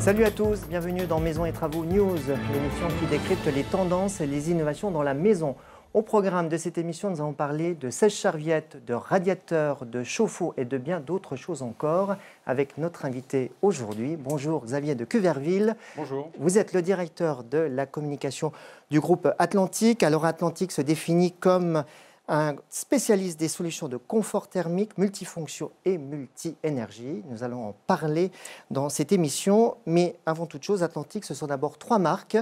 Salut à tous, bienvenue dans Maison et Travaux News, l'émission qui décrypte les tendances et les innovations dans la maison. Au programme de cette émission, nous allons parler de sèche-serviettes, de radiateurs, de chauffe-eau et de bien d'autres choses encore avec notre invité aujourd'hui. Bonjour Xavier de Cuverville. Bonjour. Vous êtes le directeur de la communication du groupe Atlantique. Alors Atlantique se définit comme un spécialiste des solutions de confort thermique, multifonction et multi-énergie. Nous allons en parler dans cette émission. Mais avant toute chose, Atlantique, ce sont d'abord 3 marques.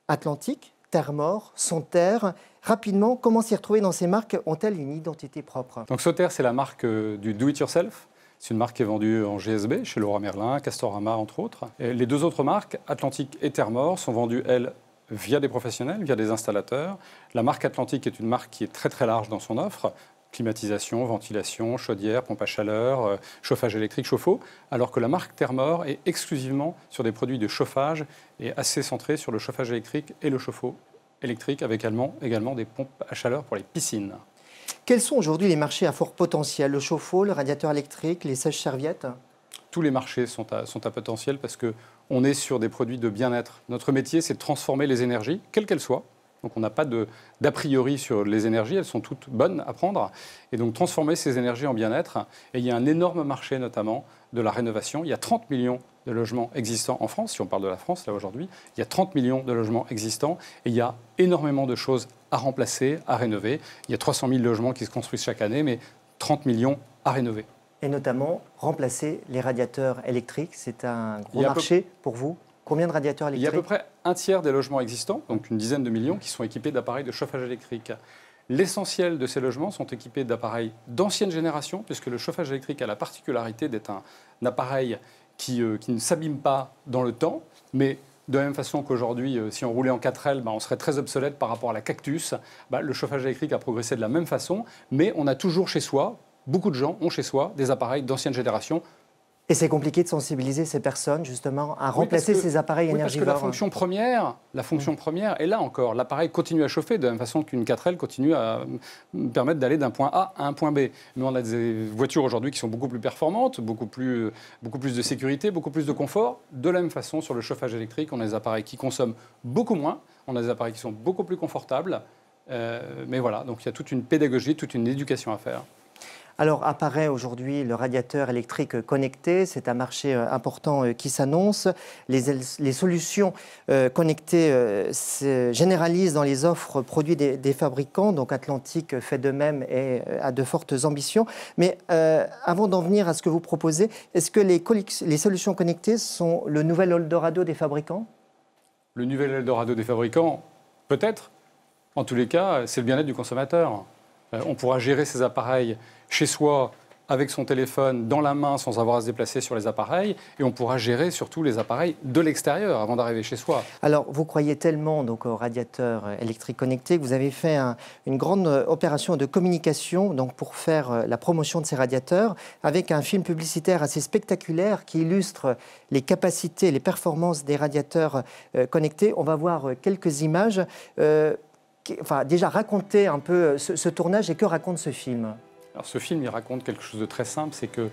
Atlantique, Thermor, Sonter. Rapidement, comment s'y retrouver dans ces marques? Ont-elles une identité propre? Donc Sonter, c'est la marque du do-it-yourself. C'est une marque qui est vendue en GSB, chez Leroy Merlin, Castorama, entre autres. Et les 2 autres marques, Atlantique et Thermor, sont vendues, elles, via des professionnels, via des installateurs. La marque Atlantique est une marque qui est très très large dans son offre. Climatisation, ventilation, chaudière, pompe à chaleur, chauffage électrique, chauffe-eau. Alors que la marque Thermor est exclusivement sur des produits de chauffage et assez centrée sur le chauffage électrique et le chauffe-eau électrique, avec également des pompes à chaleur pour les piscines. Quels sont aujourd'hui les marchés à fort potentiel? Le chauffe-eau, le radiateur électrique, les sèche-serviettes? Tous les marchés sont à potentiel parce qu'on est sur des produits de bien-être. Notre métier, c'est de transformer les énergies, quelles qu'elles soient. Donc on n'a pas d'a priori sur les énergies, elles sont toutes bonnes à prendre. Et donc transformer ces énergies en bien-être. Et il y a un énorme marché notamment de la rénovation. Il y a 30 millions de logements existants en France, si on parle de la France là aujourd'hui. Il y a 30 millions de logements existants et il y a énormément de choses à remplacer, à rénover. Il y a 300 000 logements qui se construisent chaque année, mais 30 millions à rénover. Et notamment remplacer les radiateurs électriques. C'est un gros marché pour vous. Combien de radiateurs électriques? Il y a à peu près un tiers des logements existants, donc une dizaine de millions, qui sont équipés d'appareils de chauffage électrique. L'essentiel de ces logements sont équipés d'appareils d'ancienne génération, puisque le chauffage électrique a la particularité d'être un appareil qui ne s'abîme pas dans le temps, mais de la même façon qu'aujourd'hui, si on roulait en 4L, on serait très obsolète par rapport à la Cactus. Le chauffage électrique a progressé de la même façon, mais on a toujours chez soi, beaucoup de gens ont chez soi des appareils d'ancienne génération. Et c'est compliqué de sensibiliser ces personnes justement à remplacer ces appareils énergivores. Parce que la fonction première est là encore. L'appareil continue à chauffer de la même façon qu'une 4L continue à permettre d'aller d'un point A à un point B. Mais on a des voitures aujourd'hui qui sont beaucoup plus performantes, beaucoup plus de sécurité, beaucoup plus de confort. De la même façon, sur le chauffage électrique, on a des appareils qui consomment beaucoup moins, on a des appareils qui sont beaucoup plus confortables. Mais voilà, donc il y a toute une pédagogie, toute une éducation à faire. Alors apparaît aujourd'hui le radiateur électrique connecté, c'est un marché important qui s'annonce. Les solutions connectées se généralisent dans les offres produits des fabricants, donc Atlantique fait de même et a de fortes ambitions. Mais avant d'en venir à ce que vous proposez, est-ce que les solutions connectées sont le nouvel Eldorado des fabricants? Le nouvel Eldorado des fabricants, peut-être. En tous les cas, c'est le bien-être du consommateur. On pourra gérer ces appareils chez soi, avec son téléphone, dans la main, sans avoir à se déplacer sur les appareils. Et on pourra gérer surtout les appareils de l'extérieur, avant d'arriver chez soi. Alors, vous croyez tellement donc, aux radiateurs électriques connectés que vous avez fait une grande opération de communication donc, pour faire la promotion de ces radiateurs, avec un film publicitaire assez spectaculaire qui illustre les capacités, les performances des radiateurs connectés. On va voir quelques images. Déjà, racontez un peu ce tournage et que raconte ce film? Alors, ce film, il raconte quelque chose de très simple, c'est que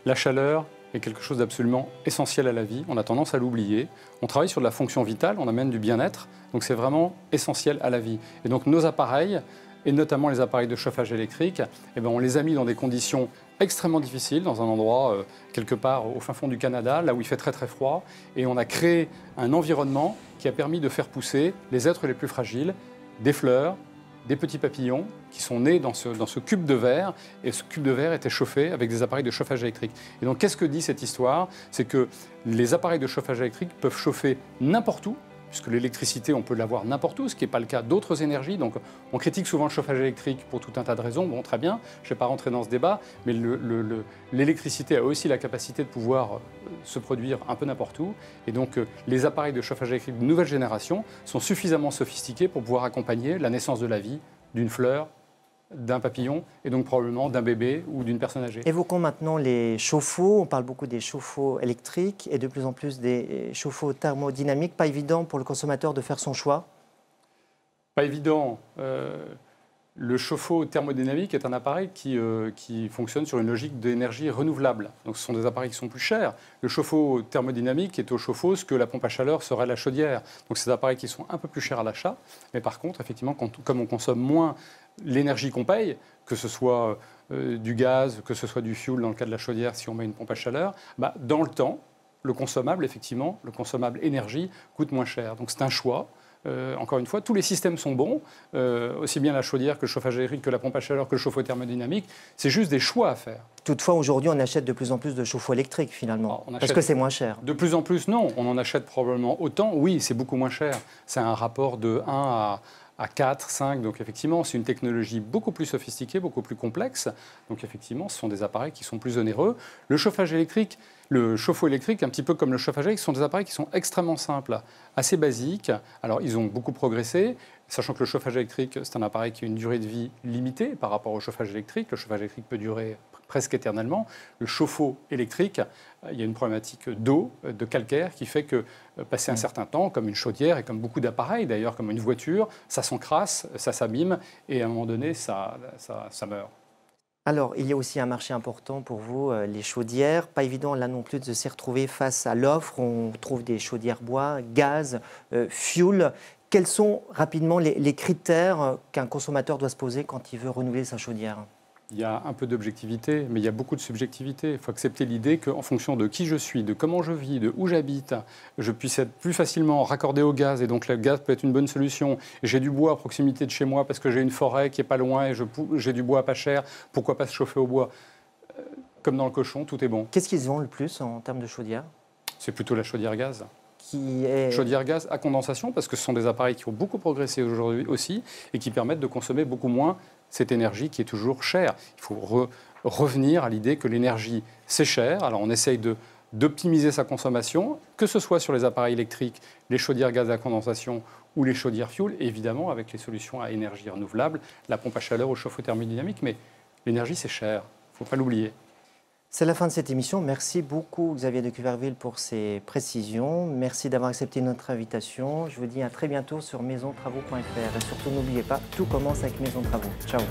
la chaleur est quelque chose d'absolument essentiel à la vie. On a tendance à l'oublier. On travaille sur de la fonction vitale, on amène du bien-être, donc c'est vraiment essentiel à la vie. Et donc nos appareils, et notamment les appareils de chauffage électrique, on les a mis dans des conditions extrêmement difficiles, dans un endroit quelque part au fin fond du Canada, là où il fait très très froid, et on a créé un environnement qui a permis de faire pousser les êtres les plus fragiles, des fleurs, des petits papillons qui sont nés dans ce cube de verre, et ce cube de verre était chauffé avec des appareils de chauffage électrique. Et donc qu'est-ce que dit cette histoire? C'est que les appareils de chauffage électrique peuvent chauffer n'importe où, puisque l'électricité, on peut l'avoir n'importe où, ce qui n'est pas le cas d'autres énergies. Donc on critique souvent le chauffage électrique pour tout un tas de raisons. Bon, très bien, je ne vais pas rentrer dans ce débat, mais l'électricité a aussi la capacité de pouvoir se produire un peu n'importe où. Et donc les appareils de chauffage électrique de nouvelle génération sont suffisamment sophistiqués pour pouvoir accompagner la naissance de la vie, d'une fleur, d'un papillon et donc probablement d'un bébé ou d'une personne âgée. Évoquons maintenant les chauffe-eau. On parle beaucoup des chauffe-eau électriques et de plus en plus des chauffe-eau thermodynamiques. Pas évident pour le consommateur de faire son choix? Pas évident. Le chauffe-eau thermodynamique est un appareil qui fonctionne sur une logique d'énergie renouvelable. Donc ce sont des appareils qui sont plus chers. Le chauffe-eau thermodynamique est au chauffe-eau ce que la pompe à chaleur serait la chaudière. Donc c'est des appareils qui sont un peu plus chers à l'achat. Mais par contre, effectivement, comme on consomme moins l'énergie qu'on paye, que ce soit du gaz, que ce soit du fioul dans le cas de la chaudière si on met une pompe à chaleur, dans le temps, le consommable, effectivement, le consommable énergie coûte moins cher. Donc c'est un choix. Encore une fois, tous les systèmes sont bons, aussi bien la chaudière que le chauffage électrique, que la pompe à chaleur, que le chauffe-eau thermodynamique. C'est juste des choix à faire. Toutefois, aujourd'hui, on achète de plus en plus de chauffe-eau électriques, finalement, parce que c'est moins cher. De plus en plus, non. On en achète probablement autant. Oui, c'est beaucoup moins cher. C'est un rapport de 1 à 4, 5. Donc effectivement, c'est une technologie beaucoup plus sophistiquée, beaucoup plus complexe. Donc effectivement, ce sont des appareils qui sont plus onéreux. Le chauffage électrique, le chauffe-eau électrique, un petit peu comme le chauffage électrique, sont des appareils qui sont extrêmement simples, assez basiques. Alors, ils ont beaucoup progressé, sachant que le chauffage électrique, c'est un appareil qui a une durée de vie limitée par rapport au chauffage électrique. Le chauffage électrique peut durer presque éternellement. Le chauffe-eau électrique, il y a une problématique d'eau, de calcaire, qui fait que passer un certain temps, comme une chaudière et comme beaucoup d'appareils, d'ailleurs, comme une voiture, ça s'encrasse, ça s'abîme, et à un moment donné, ça meurt. Alors, il y a aussi un marché important pour vous, les chaudières. Pas évident là non plus de s'y retrouver face à l'offre. On trouve des chaudières bois, gaz, fioul. Quels sont rapidement les critères qu'un consommateur doit se poser quand il veut renouveler sa chaudière ? Il y a un peu d'objectivité, mais il y a beaucoup de subjectivité. Il faut accepter l'idée qu'en fonction de qui je suis, de comment je vis, de où j'habite, je puisse être plus facilement raccordé au gaz, et donc le gaz peut être une bonne solution. J'ai du bois à proximité de chez moi parce que j'ai une forêt qui n'est pas loin et j'ai du bois pas cher, pourquoi pas se chauffer au bois ? Comme dans le cochon, tout est bon. Qu'est-ce qui se vend le plus en termes de chaudière ? C'est plutôt la chaudière gaz. Qui Chaudière gaz à condensation, parce que ce sont des appareils qui ont beaucoup progressé aujourd'hui aussi et qui permettent de consommer beaucoup moins cette énergie qui est toujours chère. Il faut revenir à l'idée que l'énergie, c'est cher. Alors on essaye d'optimiser sa consommation, que ce soit sur les appareils électriques, les chaudières gaz à condensation ou les chaudières fioul, évidemment avec les solutions à énergie renouvelable, la pompe à chaleur ou le chauffe-eau thermodynamique. Mais l'énergie, c'est cher. Il ne faut pas l'oublier. C'est la fin de cette émission. Merci beaucoup Xavier de Cuverville pour ces précisions. Merci d'avoir accepté notre invitation. Je vous dis à très bientôt sur maisontravaux.fr. Et surtout, n'oubliez pas, tout commence avec Maison Travaux. Ciao.